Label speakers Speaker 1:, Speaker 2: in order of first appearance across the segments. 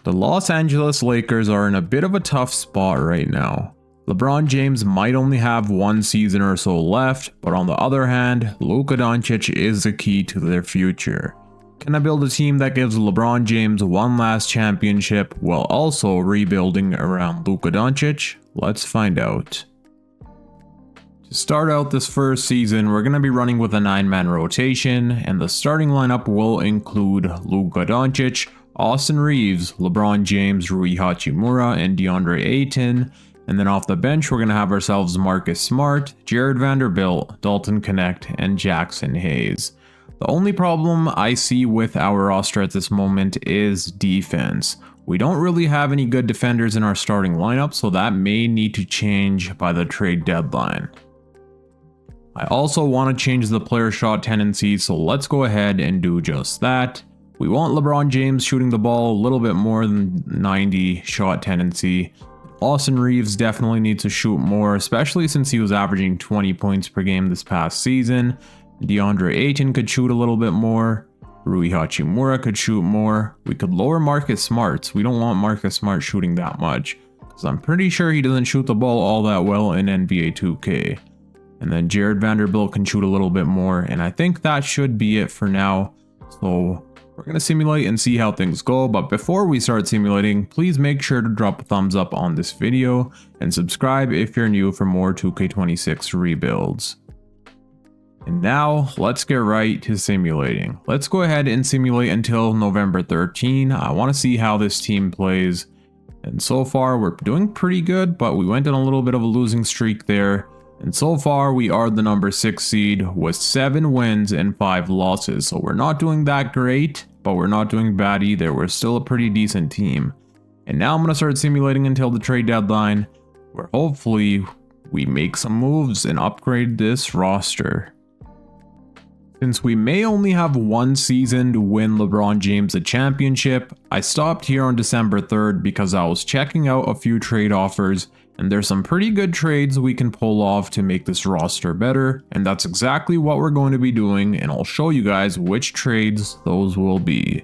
Speaker 1: The Los Angeles Lakers are in a bit of a tough spot right now. LeBron James might only have one season or so left, but on the other hand, Luka Doncic is the key to their future. Can I build a team that gives LeBron James one last championship while also rebuilding around Luka Doncic? Let's find out. To start out this first season, we're going to be running with a 9-man rotation, and the starting lineup will include Luka Doncic, Austin Reeves, LeBron James, Rui Hachimura, and DeAndre Ayton. And then off the bench, we're going to have ourselves Marcus Smart, Jared Vanderbilt, Dalton Connect, and Jackson Hayes. The only problem I see with our roster at this moment is defense. We don't really have any good defenders in our starting lineup, so that may need to change by the trade deadline. I also want to change the player shot tendency, so let's go ahead and do just that. We want LeBron James shooting the ball a little bit more than 90 shot tendency. Austin Reeves definitely needs to shoot more, especially since he was averaging 20 points per game this past season. DeAndre Ayton could shoot a little bit more. Rui Hachimura could shoot more. We could lower Marcus Smart. We don't want Marcus Smart shooting that much, because I'm pretty sure he doesn't shoot the ball all that well in NBA 2K. And then Jared Vanderbilt can shoot a little bit more, and I think that should be it for now. So we're going to simulate and see how things go, but before we start simulating, please make sure to drop a thumbs up on this video and subscribe if you're new for more 2K26 rebuilds. And now, let's get right to simulating. Let's go ahead and simulate until November 13. I want to see how this team plays. And so far, we're doing pretty good, but we went on a little bit of a losing streak there. And so far, we are the number 6 seed with 7 wins and 5 losses. So we're not doing that great, but we're not doing bad either. We're still a pretty decent team. And now I'm going to start simulating until the trade deadline, where hopefully we make some moves and upgrade this roster. Since we may only have one season to win LeBron James a championship, I stopped here on December 3rd because I was checking out a few trade offers, and there's some pretty good trades we can pull off to make this roster better, and that's exactly what we're going to be doing, and I'll show you guys which trades those will be.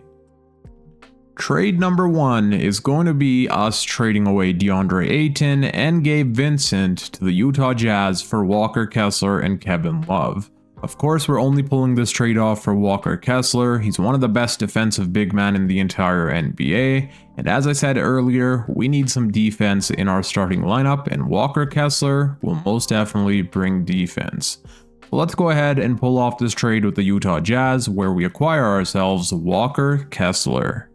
Speaker 1: Trade number 1 is going to be us trading away DeAndre Ayton and Gabe Vincent to the Utah Jazz for Walker Kessler and Kevin Love. Of course, we're only pulling this trade off for Walker Kessler. He's one of the best defensive big men in the entire NBA. And as I said earlier, we need some defense in our starting lineup, and Walker Kessler will most definitely bring defense. So let's go ahead and pull off this trade with the Utah Jazz, where we acquire ourselves Walker Kessler.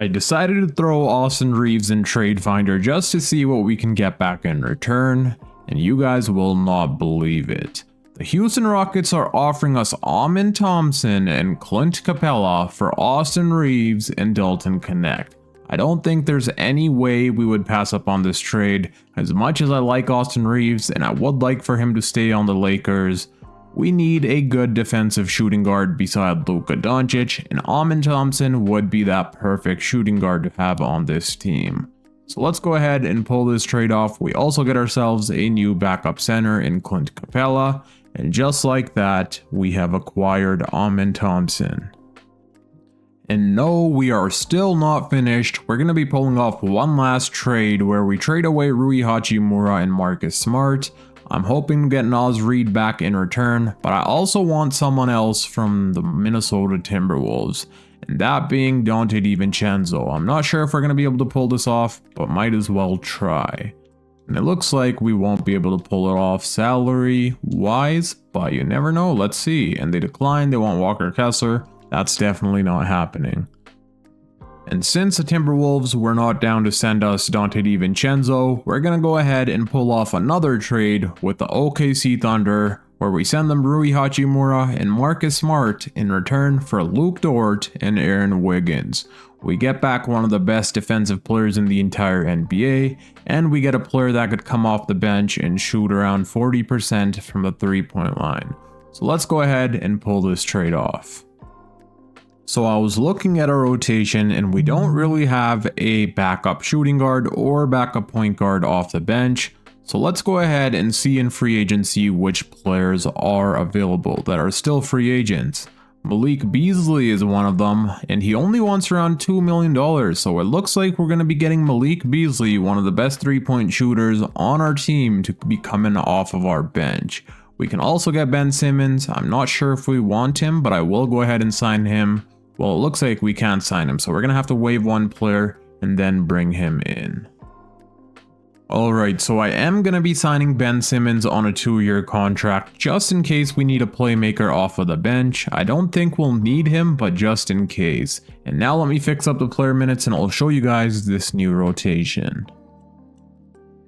Speaker 1: I decided to throw Austin Reeves in Trade Finder just to see what we can get back in return, and you guys will not believe it. The Houston Rockets are offering us Amen Thompson and Clint Capella for Austin Reeves and Dalton Connect. I don't think there's any way we would pass up on this trade. As much as I like Austin Reeves and I would like for him to stay on the Lakers, we need a good defensive shooting guard beside Luka Doncic, and Amen Thompson would be that perfect shooting guard to have on this team. So let's go ahead and pull this trade off. We also get ourselves a new backup center in Clint Capella. And just like that, we have acquired Amen Thompson. And no, we are still not finished. We're going to be pulling off one last trade where we trade away Rui Hachimura and Marcus Smart. I'm hoping to get Naz Reid back in return, but I also want someone else from the Minnesota Timberwolves, and that being Dante DiVincenzo. I'm not sure if we're going to be able to pull this off, but might as well try. And it looks like we won't be able to pull it off salary wise, but you never know. Let's see. And they declined. They want Walker Kessler. That's definitely not happening. And since the Timberwolves were not down to send us Dante DiVincenzo, we're going to go ahead and pull off another trade with the OKC Thunder, where we send them Rui Hachimura and Marcus Smart in return for Luke Dort and Aaron Wiggins. We get back one of the best defensive players in the entire NBA, and we get a player that could come off the bench and shoot around 40% from the 3-point line. So let's go ahead and pull this trade off. So I was looking at our rotation, and we don't really have a backup shooting guard or backup point guard off the bench. So let's go ahead and see in free agency which players are available that are still free agents. Malik Beasley is one of them, and he only wants around $2 million, so it looks like we're going to be getting Malik Beasley, one of the best three-point shooters on our team, to be coming off of our bench. We can also get Ben Simmons. I'm not sure if we want him, but I will go ahead and sign him. Well, it looks like we can't sign him, so we're going to have to waive one player and then bring him in. Alright, so I am going to be signing Ben Simmons on a 2-year contract just in case we need a playmaker off of the bench. I don't think we'll need him, but just in case. And now let me fix up the player minutes and I'll show you guys this new rotation.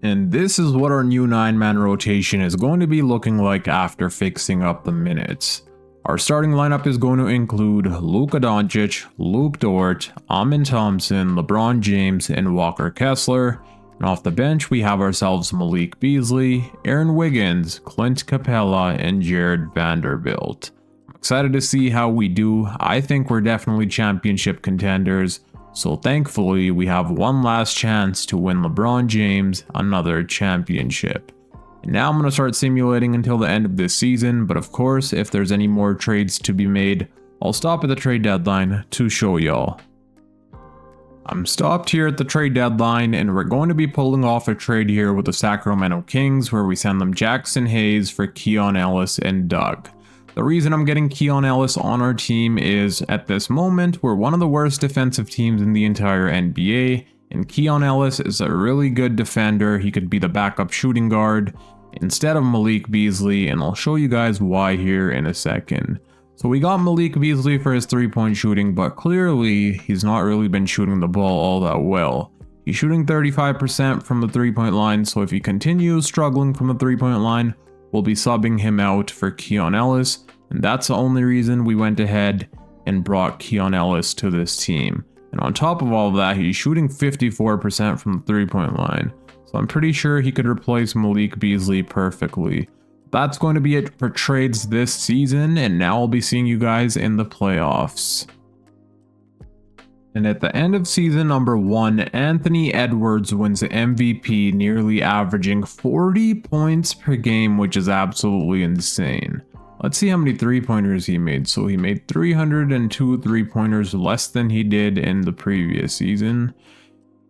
Speaker 1: And this is what our new 9-man rotation is going to be looking like after fixing up the minutes. Our starting lineup is going to include Luka Doncic, Luke Dort, Amin Thompson, LeBron James, and Walker Kessler. And off the bench, we have ourselves Malik Beasley, Aaron Wiggins, Clint Capella, and Jared Vanderbilt. I'm excited to see how we do. I think we're definitely championship contenders, so thankfully we have one last chance to win LeBron James another championship. And now I'm going to start simulating until the end of this season, but of course, if there's any more trades to be made, I'll stop at the trade deadline to show y'all. I'm stopped here at the trade deadline, and we're going to be pulling off a trade here with the Sacramento Kings where we send them Jackson Hayes for Keon Ellis and Doug. The reason I'm getting Keon Ellis on our team is, at this moment, we're one of the worst defensive teams in the entire NBA, and Keon Ellis is a really good defender. He could be the backup shooting guard instead of Malik Beasley, and I'll show you guys why here in a second. So we got Malik Beasley for his 3-point shooting, but clearly he's not really been shooting the ball all that well. He's shooting 35% from the 3-point line, so if he continues struggling from the 3-point line, we'll be subbing him out for Keon Ellis, and that's the only reason we went ahead and brought Keon Ellis to this team. And on top of all of that, he's shooting 54% from the 3-point line, so I'm pretty sure he could replace Malik Beasley perfectly. That's going to be it for trades this season, and now I'll be seeing you guys in the playoffs. And at the end of season number 1, Anthony Edwards wins the MVP, nearly averaging 40 points per game, which is absolutely insane. Let's see how many 3-pointers he made. So he made 302 3-pointers, less than he did in the previous season.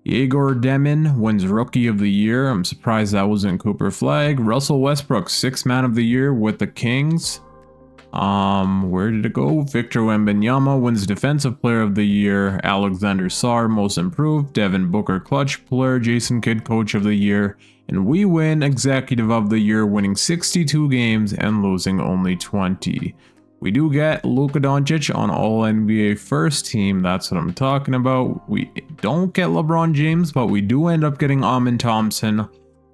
Speaker 1: Igor Demin wins Rookie of the Year. I'm surprised that wasn't Cooper Flag. Russell Westbrook, 6th Man of the Year with the Kings. Where did it go? Victor Wembanyama wins Defensive Player of the Year. Alexander Sarr, Most Improved. Devin Booker, Clutch Player. Jason Kidd, Coach of the Year. And we win Executive of the Year, winning 62 games and losing only 20. We do get Luka Doncic on All-NBA first team, that's what I'm talking about. We don't get LeBron James, but we do end up getting Amin Thompson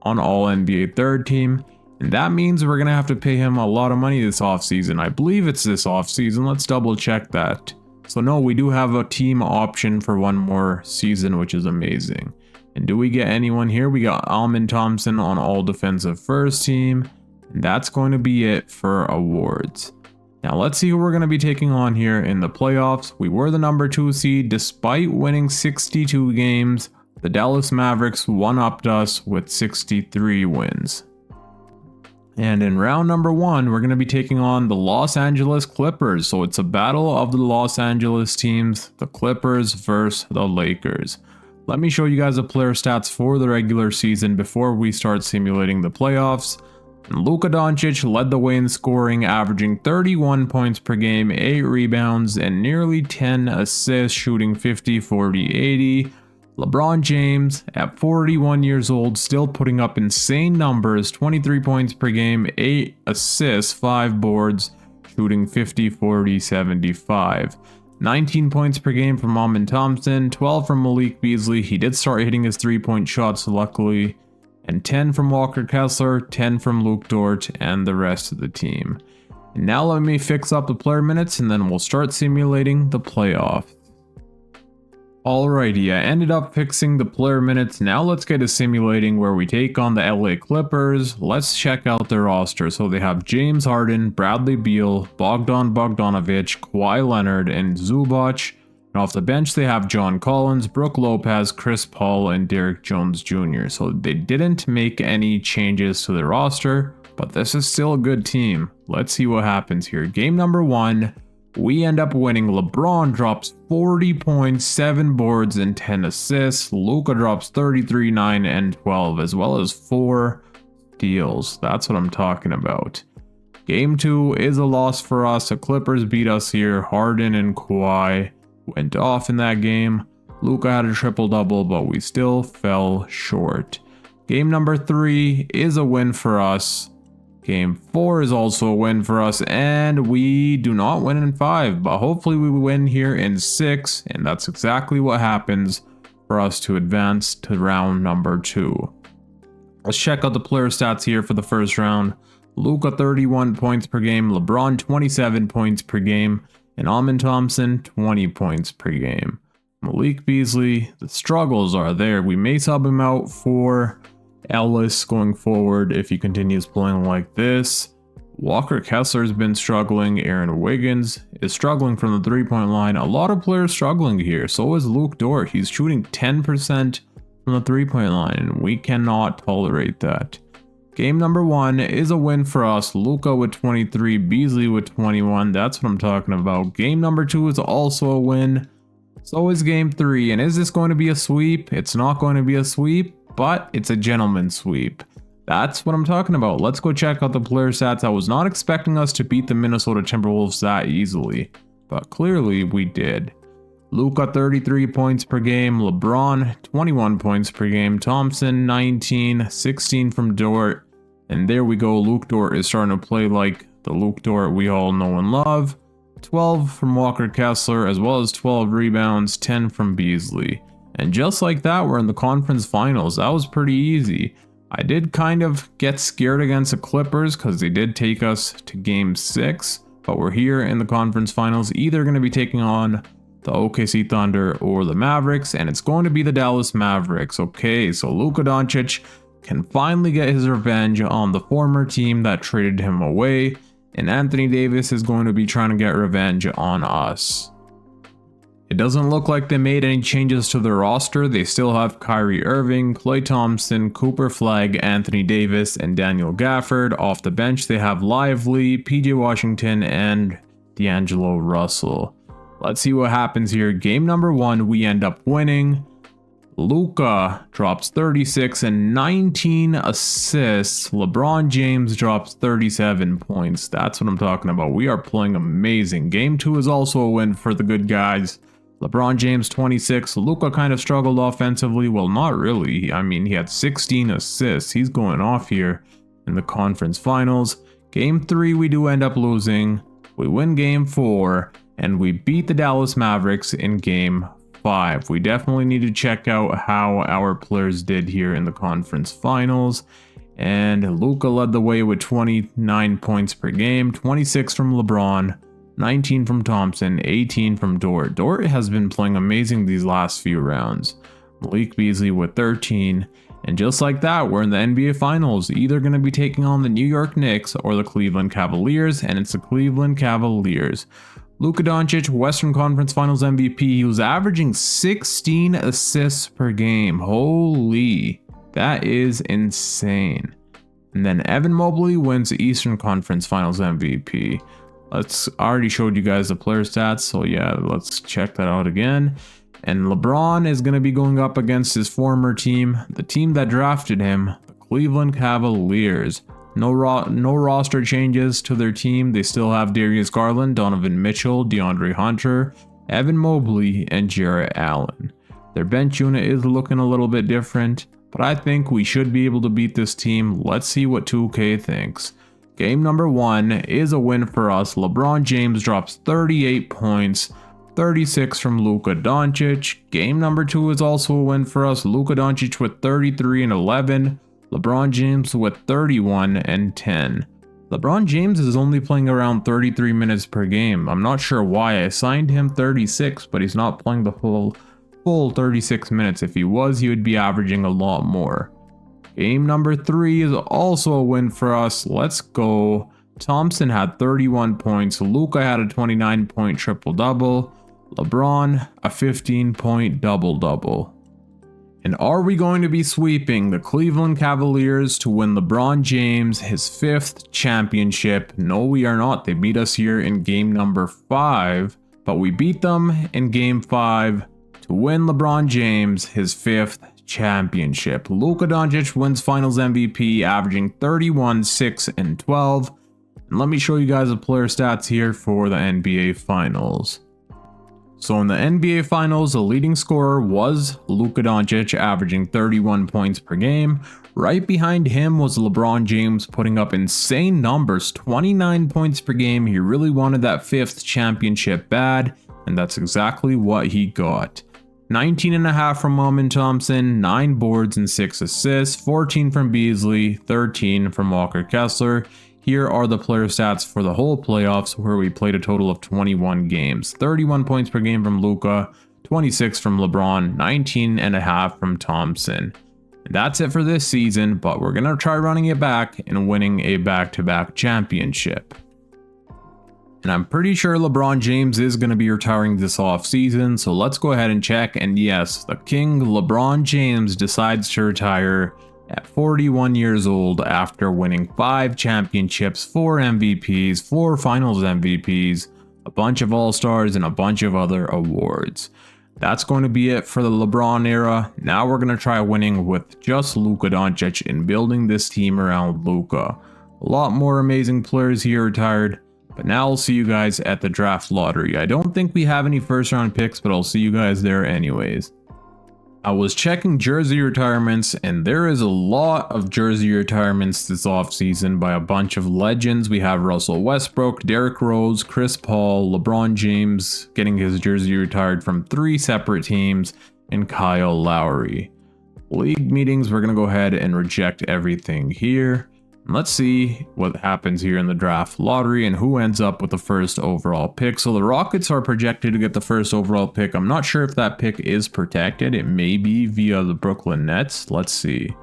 Speaker 1: on All-NBA third team. And that means we're going to have to pay him a lot of money this offseason. I believe it's this offseason, let's double check that. So no, we do have a team option for one more season, which is amazing. And do we get anyone here? We got Amin Thompson on All-Defensive first team. And that's going to be it for awards. Now let's see who we're going to be taking on here in the playoffs. We were the number 2 seed despite winning 62 games. The Dallas Mavericks one-upped us with 63 wins. And in round number 1, we're going to be taking on the Los Angeles Clippers. So it's a battle of the Los Angeles teams, the Clippers versus the Lakers. Let me show you guys the player stats for the regular season before we start simulating the playoffs. And Luka Doncic led the way in scoring, averaging 31 points per game, 8 rebounds, and nearly 10 assists, shooting 50, 40, 80. LeBron James, at 41 years old, still putting up insane numbers, 23 points per game, 8 assists, 5 boards, shooting 50, 40, 75. 19 points per game from Amin Thompson, 12 from Malik Beasley. He did start hitting his 3-point shots, luckily. And 10 from Walker Kessler, 10 from Luke Dort, and the rest of the team. And now let me fix up the player minutes and then we'll start simulating the playoffs. Alrighty, I ended up fixing the player minutes. Now let's get to simulating where we take on the LA Clippers. Let's check out their roster. So they have James Harden, Bradley Beal, Bogdan Bogdanovic, Kawhi Leonard, and Zubac. And off the bench, they have John Collins, Brook Lopez, Chris Paul, and Derrick Jones Jr. So they didn't make any changes to the roster, but this is still a good team. Let's see what happens here. Game number 1, We end up winning. LeBron drops 40 points, 7 boards, and 10 assists. Luka drops 33, 9, and 12, as well as 4 steals. That's what I'm talking about. Game 2 is a loss for us. The Clippers beat us here. Harden and Kawhi went off in that game. Luka had a triple-double, but we still fell short. Game number 3 is a win for us. Game 4 is also a win for us, and we do not win in 5, but hopefully we win here in 6, and that's exactly what happens for us to advance to round number 2. Let's check out the player stats here for the first round. Luka 31 points per game, LeBron 27 points per game, and Amen Thompson 20 points per game. Malik Beasley, the struggles are there. We may sub him out for Ellis going forward if he continues playing like this. Walker Kessler's been struggling. Aaron Wiggins is struggling from the three-point line. A lot of players struggling here. So is Luke Dort. He's shooting 10% from the three-point line, and we cannot tolerate that. Game number 1 is a win for us. Luka with 23, Beasley with 21. That's what I'm talking about. Game number 2 is also a win. So is game 3. And is this going to be a sweep? It's not going to be a sweep, but it's a gentleman's sweep. That's what I'm talking about. Let's go check out the player stats. I was not expecting us to beat the Minnesota Timberwolves that easily, but clearly we did. Luka 33 points per game, LeBron 21 points per game, Thompson 19, 16 from Dort, and there we go. Luke Dort is starting to play like the Luke Dort we all know and love. 12 from Walker Kessler, as well as 12 rebounds, 10 from Beasley. And just like that, we're in the conference finals. That was pretty easy. I did kind of get scared against the Clippers because they did take us to game 6, but we're here in the conference finals, either going to be taking on the OKC Thunder or the Mavericks, and it's going to be the Dallas Mavericks. Okay, so Luka Doncic can finally get his revenge on the former team that traded him away, and Anthony Davis is going to be trying to get revenge on us. It doesn't look like they made any changes to their roster. They still have Kyrie Irving, Klay Thompson, Cooper Flagg, Anthony Davis, and Daniel Gafford. Off the bench, they have Lively, PJ Washington, and D'Angelo Russell. Let's see what happens here. Game number 1, we end up winning. Luka drops 36 and 19 assists. LeBron James drops 37 points. That's what I'm talking about. We are playing amazing. Game 2 is also a win for the good guys. LeBron James 26. Luka kind of struggled offensively. Well, not really. I mean, he had 16 assists. He's going off here in the conference finals. Game 3, we do end up losing. We win game 4. And we beat the Dallas Mavericks in game 5. We definitely need to check out how our players did here in the conference finals. And Luka led the way with 29 points per game, 26 from LeBron, 19 from Thompson, 18 from Dort. Dort has been playing amazing these last few rounds. Malik Beasley with 13. And just like that, we're in the NBA Finals, either going to be taking on the New York Knicks or the Cleveland Cavaliers, and it's the Cleveland Cavaliers. Luka Doncic, Western Conference Finals MVP. He was averaging 16 assists per game. Holy, that is insane. And then Evan Mobley wins the Eastern Conference Finals MVP. I already showed you guys the player stats, so yeah, let's check that out again. And LeBron is going to be going up against his former team, the team that drafted him, the Cleveland Cavaliers. No roster changes to their team. They still have Darius Garland, Donovan Mitchell, DeAndre Hunter, Evan Mobley, and Jarrett Allen. Their bench unit is looking a little bit different, but I think we should be able to beat this team. Let's see what 2K thinks. Game number 1 is a win for us. LeBron James drops 38 points, 36 from Luka Doncic. Game number 2 is also a win for us. Luka Doncic with 33 and 11. LeBron James with 31 and 10. LeBron James is only playing around 33 minutes per game. I'm not sure why. I assigned him 36, but he's not playing the full 36 minutes. If he was, he would be averaging a lot more. Game number 3 is also a win for us. Let's go. Thompson had 31 points. Luka had a 29-point triple-double. LeBron, a 15-point double-double. And are we going to be sweeping the Cleveland Cavaliers to win LeBron James his 5th championship? No, we are not. They beat us here in game number 5, but we beat them in game 5 to win LeBron James his 5th championship. Luka Doncic wins Finals MVP, averaging 31, 6, and 12. And let me show you guys the player stats here for the NBA Finals. So in the NBA Finals, the leading scorer was Luka Doncic, averaging 31 points per game. Right behind him was LeBron James, putting up insane numbers, 29 points per game. He really wanted that 5th championship bad, and that's exactly what he got. 19.5 from Amen Thompson, 9 boards and 6 assists, 14 from Beasley, 13 from Walker Kessler. Here are the player stats for the whole playoffs, where we played a total of 21 games. 31 points per game from Luka, 26 from LeBron, 19.5 from Thompson. And that's it for this season, but we're going to try running it back and winning a back-to-back championship. And I'm pretty sure LeBron James is going to be retiring this offseason, so let's go ahead and check. And yes, the King LeBron James decides to retire at 41 years old after winning 5 championships, 4 MVPs, 4 Finals MVPs, a bunch of All-Stars, and a bunch of other awards. That's going to be it for the LeBron era. Now we're going to try winning with just Luka Doncic and building this team around Luka. A lot more amazing players here retired, but now I'll see you guys at the draft lottery. I don't think we have any first round picks, but I'll see you guys there anyways. I was checking jersey retirements, and there is a lot of jersey retirements this offseason by a bunch of legends. We have Russell Westbrook, Derrick Rose, Chris Paul, LeBron James getting his jersey retired from 3 separate teams, and Kyle Lowry. League meetings, we're going to go ahead and reject everything here. Let's see what happens here in the draft lottery and who ends up with the first overall pick. So the Rockets are projected to get the first overall pick. I'm not sure if that pick is protected. It may be via the Brooklyn Nets. Let's see.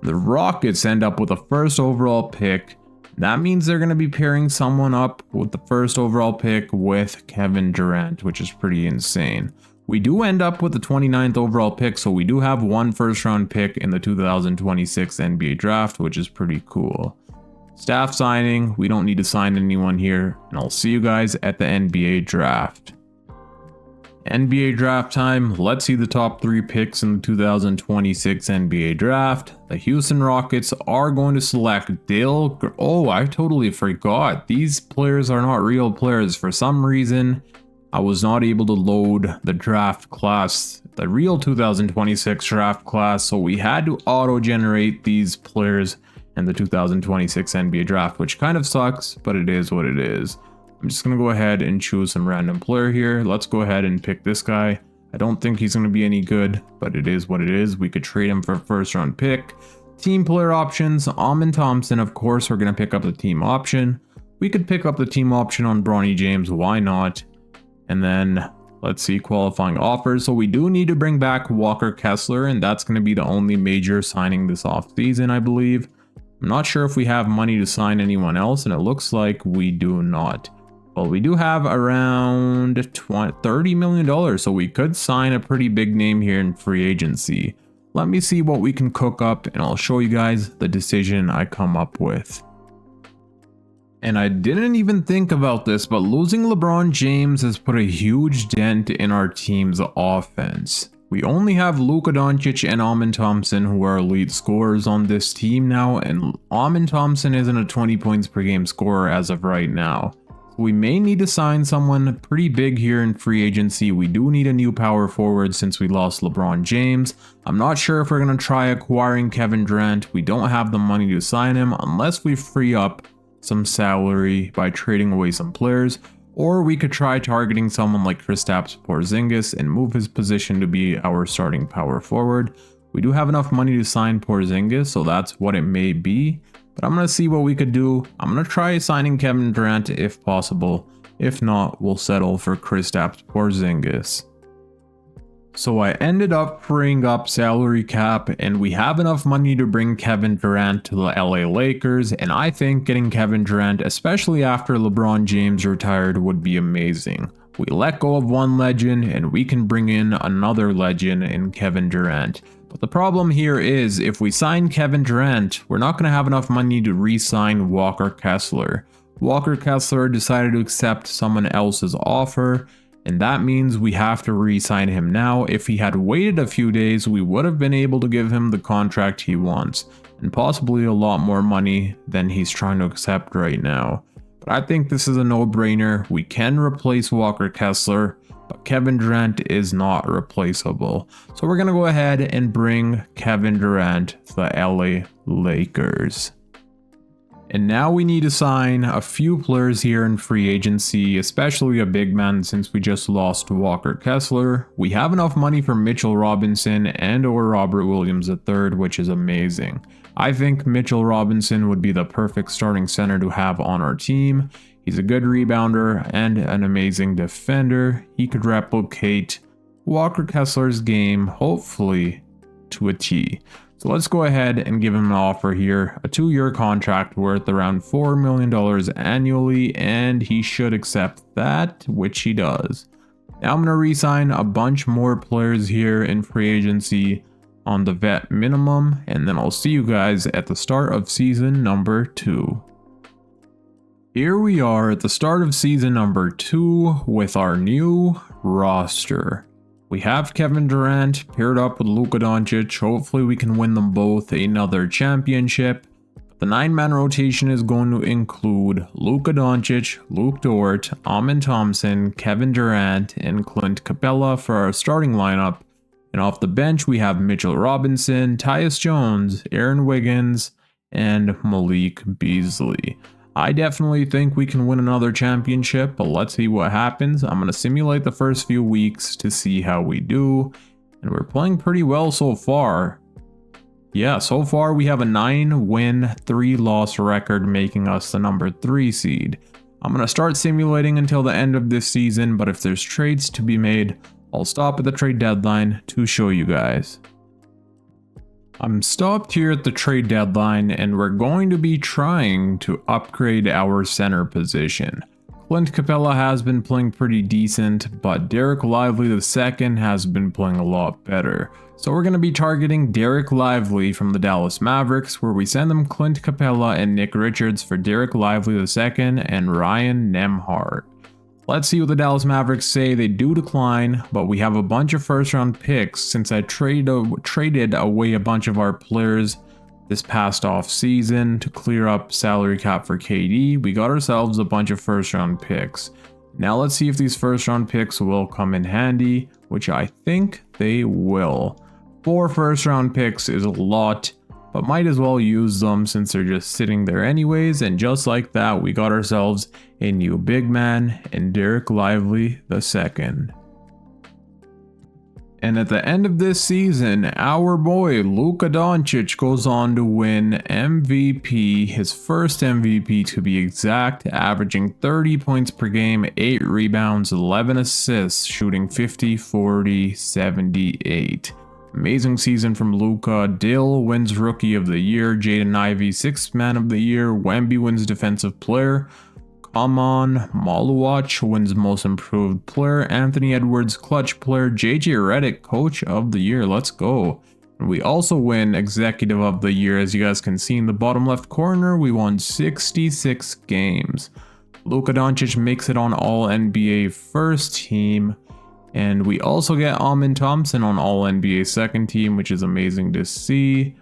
Speaker 1: The Rockets end up with the first overall pick. That means they're going to be pairing someone up with the first overall pick with Kevin Durant, which is pretty insane. We do end up with the 29th overall pick, so we do have 1 first round pick in the 2026 NBA draft, which is pretty cool. Staff signing, we don't need to sign anyone here, and I'll see you guys at the NBA draft. NBA draft time, let's see the top 3 picks in the 2026 NBA draft. The Houston Rockets are going to select Dale. Oh, I totally forgot. These players are not real players. For some reason, I was not able to load the draft class, the real 2026 draft class, so we had to auto-generate these players in the 2026 NBA draft, which kind of sucks, but it is what it is. I'm just going to go ahead and choose some random player here. Let's go ahead and pick this guy. I don't think he's going to be any good, but it is what it is. We could trade him for a first round pick. Team player options, Amen Thompson, of course, we're going to pick up the team option. We could pick up the team option on Bronny James, why not? And then let's see qualifying offers. So we do need to bring back Walker Kessler, and that's going to be the only major signing this offseason, I believe. I'm not sure if we have money to sign anyone else, and it looks like we do not. Well, we do have around $30 million, so we could sign a pretty big name here in free agency. Let me see what we can cook up, and I'll show you guys the decision I come up with. And I didn't even think about this, but losing LeBron James has put a huge dent in our team's offense. We only have Luka Doncic and Amen Thompson, who are elite scorers on this team now, and Amen Thompson isn't a 20 points per game scorer as of right now. We may need to sign someone pretty big here in free agency. We do need a new power forward since we lost LeBron James. I'm not sure if we're going to try acquiring Kevin Durant. We don't have the money to sign him unless we free up some salary by trading away some players, or we could try targeting someone like Kristaps Porzingis and move his position to be our starting power forward. We do have enough money to sign Porzingis, so that's what it may be, but I'm going to see what we could do. I'm going to try signing Kevin Durant if possible. If not, we'll settle for Kristaps Porzingis. So I ended up freeing up salary cap, and we have enough money to bring Kevin Durant to the LA Lakers, and I think getting Kevin Durant, especially after LeBron James retired, would be amazing. We let go of one legend and we can bring in another legend in Kevin Durant. But the problem here is if we sign Kevin Durant, we're not going to have enough money to re-sign Walker Kessler. Walker Kessler decided to accept someone else's offer, and that means we have to re-sign him now. If he had waited a few days, we would have been able to give him the contract he wants, and possibly a lot more money than he's trying to accept right now. But I think this is a no-brainer. We can replace Walker Kessler, but Kevin Durant is not replaceable. So we're going to go ahead and bring Kevin Durant to the LA Lakers. And now we need to sign a few players here in free agency, especially a big man since we just lost Walker Kessler. We have enough money for Mitchell Robinson and or Robert Williams III, which is amazing. I think Mitchell Robinson would be the perfect starting center to have on our team. He's a good rebounder and an amazing defender. He could replicate Walker Kessler's game, hopefully, to a T. So let's go ahead and give him an offer here, a 2-year contract worth around $4 million annually, and he should accept that, which he does. Now I'm going to re-sign a bunch more players here in free agency on the vet minimum, and then I'll see you guys at the start of season number 2. Here we are at the start of season number 2 with our new roster. We have Kevin Durant paired up with Luka Doncic. Hopefully we can win them both another championship. The 9-man rotation is going to include Luka Doncic, Luke Dort, Amen Thompson, Kevin Durant, and Clint Capella for our starting lineup. And off the bench we have Mitchell Robinson, Tyus Jones, Aaron Wiggins, and Malik Beasley. I definitely think we can win another championship, but let's see what happens. I'm going to simulate the first few weeks to see how we do, and we're playing pretty well so far. Yeah, so far we have a 9-win, 3-loss record, making us the number 3 seed. I'm going to start simulating until the end of this season, but if there's trades to be made, I'll stop at the trade deadline to show you guys. I'm stopped here at the trade deadline, and we're going to be trying to upgrade our center position. Clint Capella has been playing pretty decent, but Derek Lively II has been playing a lot better. So we're going to be targeting Derek Lively from the Dallas Mavericks, where we send them Clint Capella and Nick Richards for Derek Lively II and Ryan Nembhard. Let's see what the Dallas Mavericks say. They do decline, but we have a bunch of first-round picks since I traded away a bunch of our players this past off-season to clear up salary cap for KD. We got ourselves a bunch of first-round picks. Now let's see if these first-round picks will come in handy, which I think they will. 4 first-round picks is a lot, but might as well use them since they're just sitting there anyways. And just like that, we got ourselves a new big man in Derek Lively II. And at the end of this season, our boy Luka Doncic goes on to win MVP, his first MVP to be exact, averaging 30 points per game, 8 rebounds, 11 assists, shooting 50, 40, 78. Amazing season from Luka. Dill wins Rookie of the Year, Jaden Ivey 6th Man of the Year, Wemby wins Defensive Player, Kamon Maluach wins Most Improved Player, Anthony Edwards Clutch Player, JJ Redick Coach of the Year. Let's go. And we also win Executive of the Year. As you guys can see in the bottom left corner, we won 66 games. Luka Doncic makes it on All NBA first team. And we also get Amen Thompson on All NBA second team, which is amazing to see.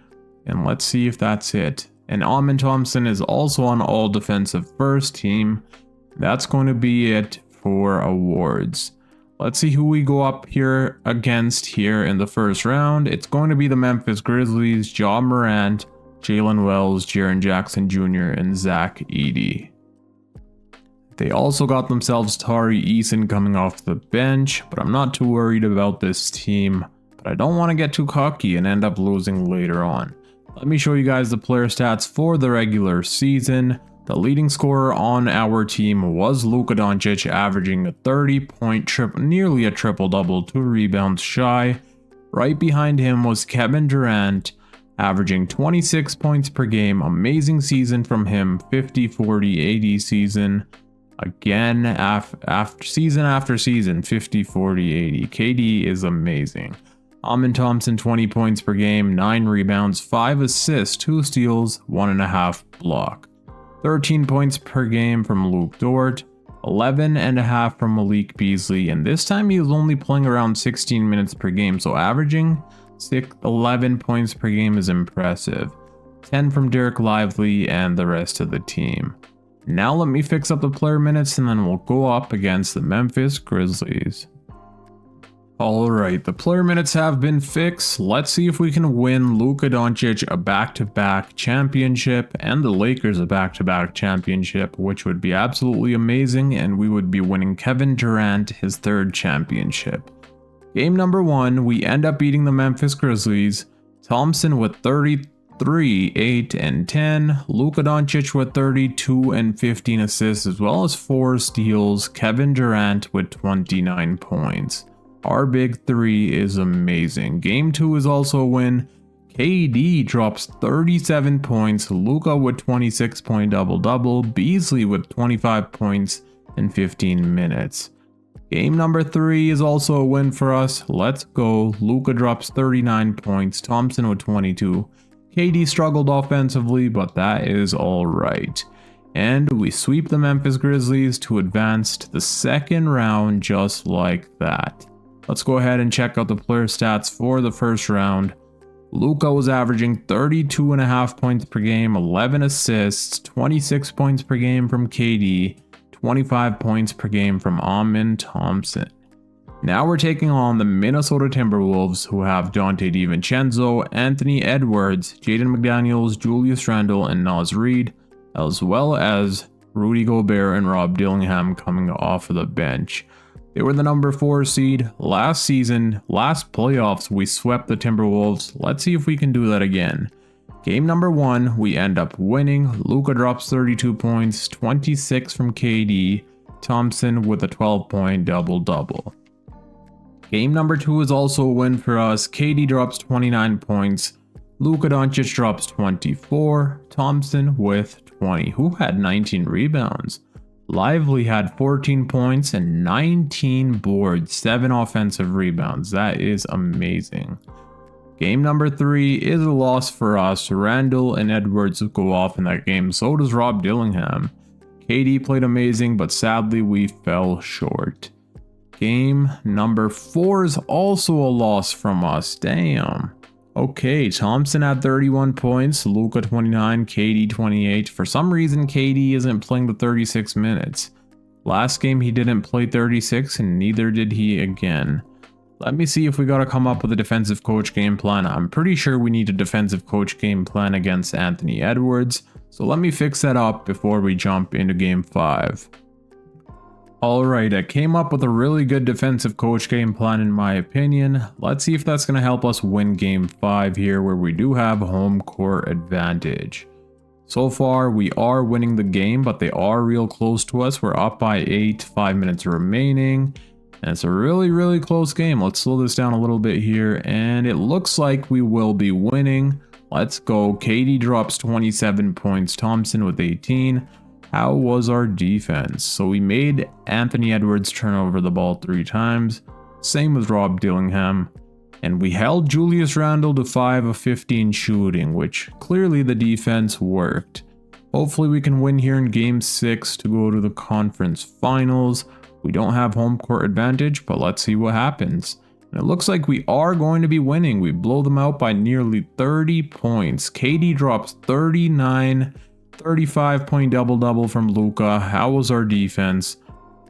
Speaker 1: And let's see if that's it. And Amen Thompson is also on All Defensive first team. That's going to be it for awards. Let's see who we go up here against here in the first round. It's going to be the Memphis Grizzlies, Ja Morant, Jalen Wells, Jaren Jackson Jr., and Zach Edey. They also got themselves Tari Eason coming off the bench, but I'm not too worried about this team. But I don't want to get too cocky and end up losing later on. Let me show you guys the player stats for the regular season. The leading scorer on our team was Luka Doncic, averaging a 30-point triple, nearly a triple-double, 2 rebounds shy. Right behind him was Kevin Durant, averaging 26 points per game. Amazing season from him, 50, 40, 80 season. Again, after season, 50, 40, 80. KD is amazing. Amin Thompson 20 points per game, 9 rebounds, 5 assists, 2 steals, 1.5 block. 13 points per game from Luke Dort, 11.5 from Malik Beasley, and this time he was only playing around 16 minutes per game, so averaging 11 points per game is impressive. 10 from Derek Lively and the rest of the team. Now let me fix up the player minutes and then we'll go up against the Memphis Grizzlies. Alright, the player minutes have been fixed. Let's see if we can win Luka Doncic a back-to-back championship and the Lakers a back-to-back championship, which would be absolutely amazing, and we would be winning Kevin Durant his 3rd championship. Game number 1, we end up beating the Memphis Grizzlies. Thompson with 33, 8, and 10. Luka Doncic with 32 and 15 assists as well as 4 steals. Kevin Durant with 29 points. Our big 3 is amazing. Game 2 is also a win. KD drops 37 points. Luka with 26-point double-double. Beasley with 25 points in 15 minutes. Game number 3 is also a win for us. Let's go. Luka drops 39 points. Thompson with 22. KD struggled offensively, but that is alright. And we sweep the Memphis Grizzlies to advance to the 2nd round just like that. Let's go ahead and check out the player stats for the 1st round. Luka was averaging 32.5 points per game, 11 assists, 26 points per game from KD, 25 points per game from Amin Thompson. Now we're taking on the Minnesota Timberwolves, who have Dante DiVincenzo, Anthony Edwards, Jaden McDaniels, Julius Randle, and Naz Reid, as well as Rudy Gobert and Rob Dillingham coming off of the bench. They were the number 4 seed last season. Last playoffs, we swept the Timberwolves. Let's see if we can do that again. Game number 1, we end up winning. Luka drops 32 points, 26 from KD. Thompson with a 12-point double-double. Game number 2 is also a win for us. KD drops 29 points. Luka Doncic drops 24. Thompson with 20, who had 19 rebounds. Lively had 14 points and 19 boards, 7 offensive rebounds. That is amazing. Game number 3 is a loss for us. Randle and Edwards go off in that game. So does Rob Dillingham. KD played amazing, but sadly we fell short. Game number 4 is also a loss from us. Damn. Okay, Thompson had 31 points, Luka 29, KD 28. For some reason, KD isn't playing the 36 minutes. Last game he didn't play 36 and neither did he again. Let me see if we gotta come up with a defensive coach game plan. I'm pretty sure we need a defensive coach game plan against Anthony Edwards. So let me fix that up before we jump into game 5. Alright, I came up with a really good defensive coach game plan in my opinion. Let's see if that's going to help us win game 5 here, where we do have home court advantage. So far we are winning the game, but they are real close to us. We're up by 8, 5 minutes remaining. And it's a really close game. Let's slow this down a little bit here, and it looks like we will be winning. Let's go. KD drops 27 points, Thompson with 18. How was our defense? So we made Anthony Edwards turn over the ball 3 times. Same with Rob Dillingham. And we held Julius Randle to 5 of 15 shooting, which clearly the defense worked. Hopefully we can win here in game 6 to go to the conference finals. We don't have home court advantage, but let's see what happens. And it looks like we are going to be winning. We blow them out by nearly 30 points. KD drops 39. 35-point double-double from Luka. How was our defense?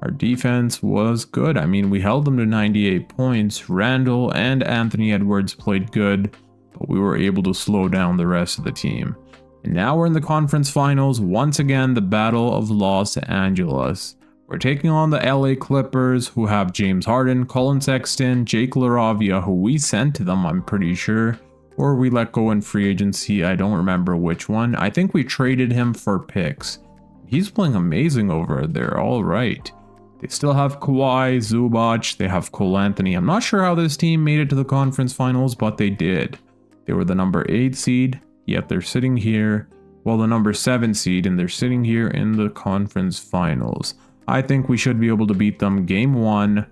Speaker 1: Our defense was good. I mean, we held them to 98 points. Randle and Anthony Edwards played good, but we were able to slow down the rest of the team. And now we're in the conference finals. Once again, the Battle of Los Angeles. We're taking on the LA Clippers, who have James Harden, Colin Sexton, Jake LaRavia, who we sent to them, I'm pretty sure. Or we let go in free agency, I don't remember which one. I think we traded him for picks. He's playing amazing over there, alright. They still have Kawhi, Zubac, they have Cole Anthony. I'm not sure how this team made it to the conference finals, but they did. They were the number 8 seed, yet they're sitting here. Well, the number 7 seed, and they're sitting here in the conference finals. I think we should be able to beat them. Game 1,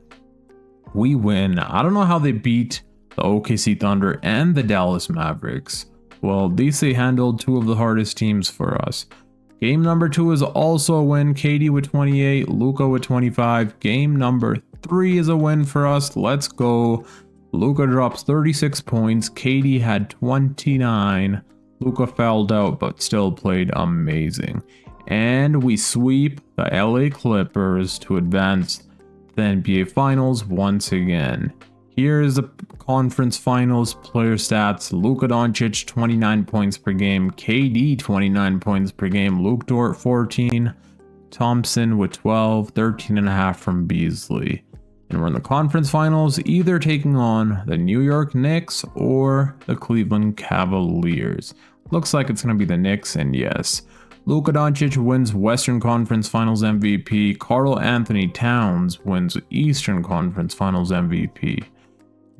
Speaker 1: we win. I don't know how they beat the OKC Thunder, and the Dallas Mavericks. Well, at least they handled two of the hardest teams for us. Game number 2 is also a win. KD with 28, Luka with 25. Game number 3 is a win for us. Let's go. Luka drops 36 points. KD had 29. Luka fouled out but still played amazing. And we sweep the LA Clippers to advance the NBA Finals once again. Here's the conference finals player stats. Luka Doncic 29 points per game, KD 29 points per game, Luke Dort 14, Thompson with 12, 13.5 from Beasley. And we're in the conference finals, either taking on the New York Knicks or the Cleveland Cavaliers. Looks like it's going to be the Knicks, and yes. Luka Doncic wins Western Conference Finals MVP. Karl Anthony Towns wins Eastern Conference Finals MVP.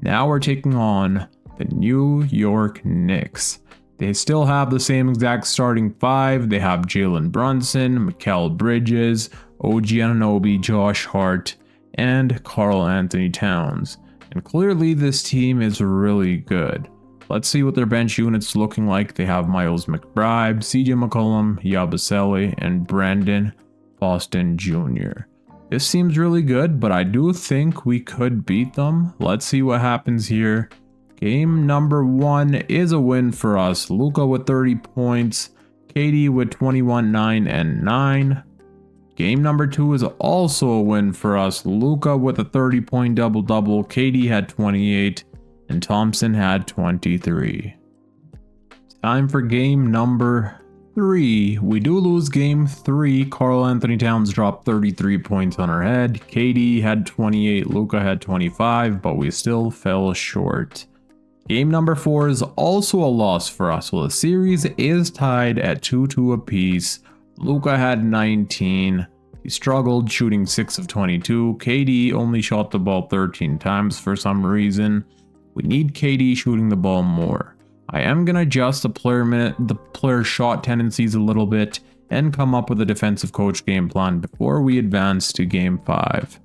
Speaker 1: Now we're taking on the New York Knicks. They still have the same exact starting 5. They have Jalen Brunson, Mikal Bridges, OG Anunoby, Josh Hart, and Karl Anthony Towns. And clearly this team is really good. Let's see what their bench unit's looking like. They have Miles McBride, CJ McCollum, Yabusele, and Brandon Boston Jr. This seems really good, but I do think we could beat them. Let's see what happens here. Game number 1 is a win for us. Luka with 30 points, KD with 21, 9, and 9. Game number 2 is also a win for us. Luka with a 30-point double-double, KD had 28, and Thompson had 23. Time for game number 3. We do lose game 3. Karl Anthony Towns dropped 33 points on our head. KD had 28, Luka had 25, but we still fell short. Game number 4 is also a loss for us. Well, the series is tied at 2-2 apiece. Luka had 19. He struggled shooting 6 of 22. KD only shot the ball 13 times for some reason. We need KD shooting the ball more. I am going to adjust the player shot tendencies a little bit and come up with a defensive coach game plan before we advance to game 5.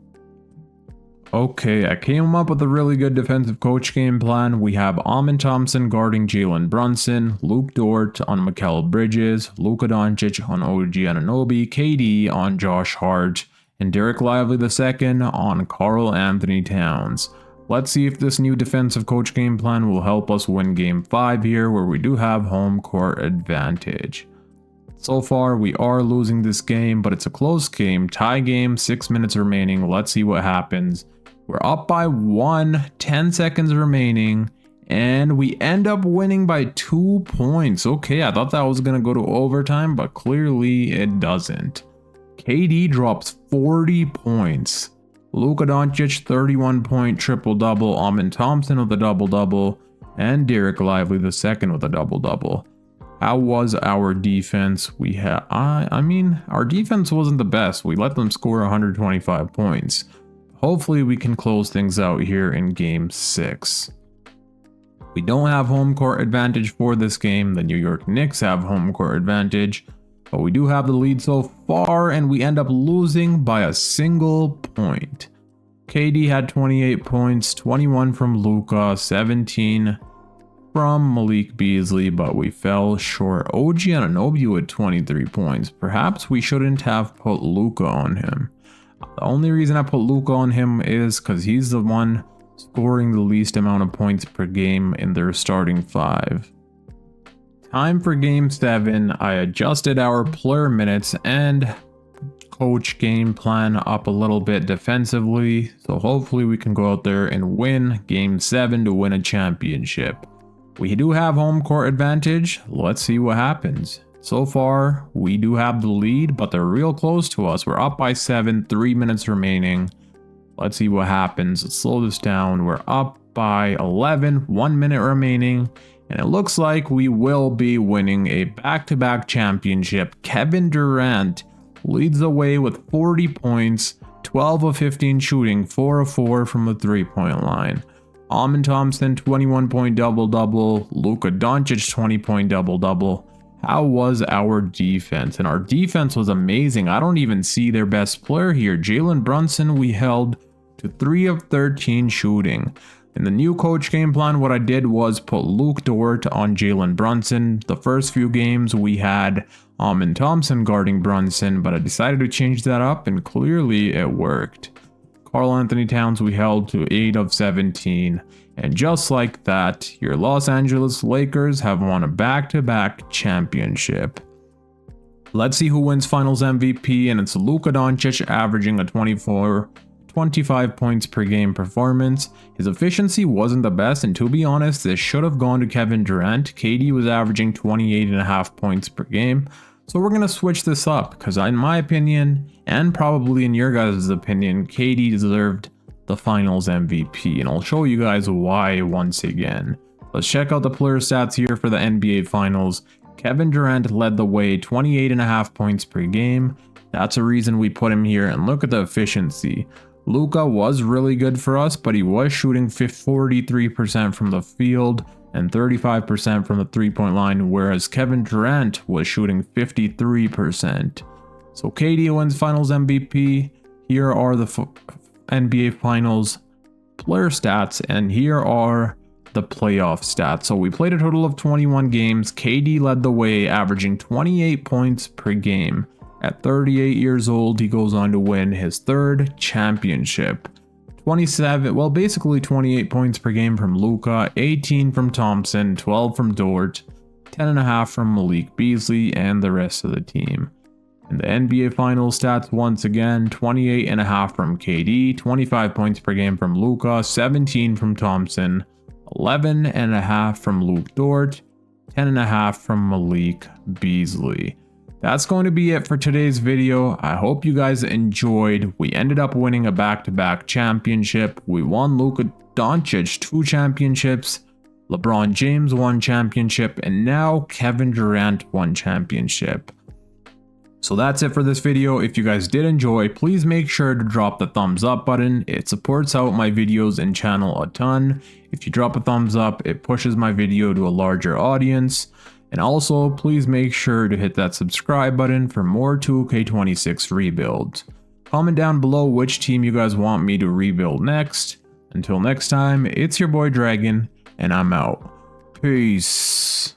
Speaker 1: Okay, I came up with a really good defensive coach game plan. We have Amen Thompson guarding Jalen Brunson, Luke Dort on Mikal Bridges, Luka Doncic on OG Anunoby, KD on Josh Hart, and Derek Lively II on Karl Anthony Towns. Let's see if this new defensive coach game plan will help us win game 5 here, where we do have home court advantage. So far, we are losing this game, but it's a close game, tie game, 6 minutes remaining. Let's see what happens. We're up by 1, 10 seconds remaining, and we end up winning by 2 points. Okay, I thought that was going to go to overtime, but clearly it doesn't. KD drops 40 points. Luka Doncic 31-point triple-double, Amen Thompson with a double-double, and Derek Lively II with a double-double. How was our defense? I mean, our defense wasn't the best. We let them score 125 points. Hopefully we can close things out here in game 6. We don't have home court advantage for this game. The New York Knicks have home court advantage, but we do have the lead so far, and we end up losing by a single point. KD had 28 points, 21 from Luka, 17 from Malik Beasley, but we fell short. OG Anunoby with 23 points. Perhaps we shouldn't have put Luka on him. The only reason I put Luka on him is because he's the one scoring the least amount of points per game in their starting 5. Time for game 7. I adjusted our player minutes and coach game plan up a little bit defensively, so hopefully we can go out there and win game 7 to win a championship. We do have home court advantage. Let's see what happens. So far, we do have the lead, but they're real close to us. We're up by 7, 3 minutes remaining. Let's see what happens. Let's slow this down. We're up by 11, 1 minute remaining, and it looks like we will be winning a back-to-back championship. Kevin Durant leads the way with 40 points, 12 of 15 shooting, 4 of 4 from the 3-point line. Amen Thompson, 21-point double-double. Luka Doncic, 20-point double-double. How was our defense? And our defense was amazing. I don't even see their best player here. Jalen Brunson, we held to 3 of 13 shooting. In the new coach game plan, what I did was put Luke Dort on Jalen Brunson. The first few games we had Amin Thompson guarding Brunson, but I decided to change that up and clearly it worked. Karl Anthony Towns we held to 8 of 17, and just like that, your Los Angeles Lakers have won a back-to-back championship. Let's see who wins Finals MVP, and it's Luka Doncic averaging a 25 points per game performance. His efficiency wasn't the best, and to be honest, this should have gone to Kevin Durant. KD was averaging 28.5 points per game. So we're going to switch this up because in my opinion, and probably in your guys' opinion, KD deserved the Finals MVP, and I'll show you guys why once again. Let's check out the player stats here for the NBA Finals. Kevin Durant led the way, 28.5 points per game. That's a reason we put him here, and look at the efficiency. Luka was really good for us, but he was shooting 43% from the field and 35% from the three-point line, whereas Kevin Durant was shooting 53%. So KD wins Finals MVP. Here are the NBA Finals player stats, and here are the playoff stats. So we played a total of 21 games. KD led the way, averaging 28 points per game. At 38 years old, he goes on to win his third championship. 28 points per game from Luka, 18 from Thompson, 12 from Dort, 10.5 from Malik Beasley, and the rest of the team. In the NBA Finals stats, once again, 28.5 from KD, 25 points per game from Luka, 17 from Thompson, 11.5 from Luke Dort, 10.5 from Malik Beasley. That's going to be it for today's video. I hope you guys enjoyed. We ended up winning a back-to-back championship. We won Luka Doncic 2 championships, LeBron James 1 championship, and now Kevin Durant 1 championship. So that's it for this video. If you guys did enjoy, please make sure to drop the thumbs up button. It supports out my videos and channel a ton. If you drop a thumbs up, it pushes my video to a larger audience. And also, please make sure to hit that subscribe button for more 2K26 rebuilds. Comment down below which team you guys want me to rebuild next. Until next time, it's your boy Dragon, and I'm out. Peace.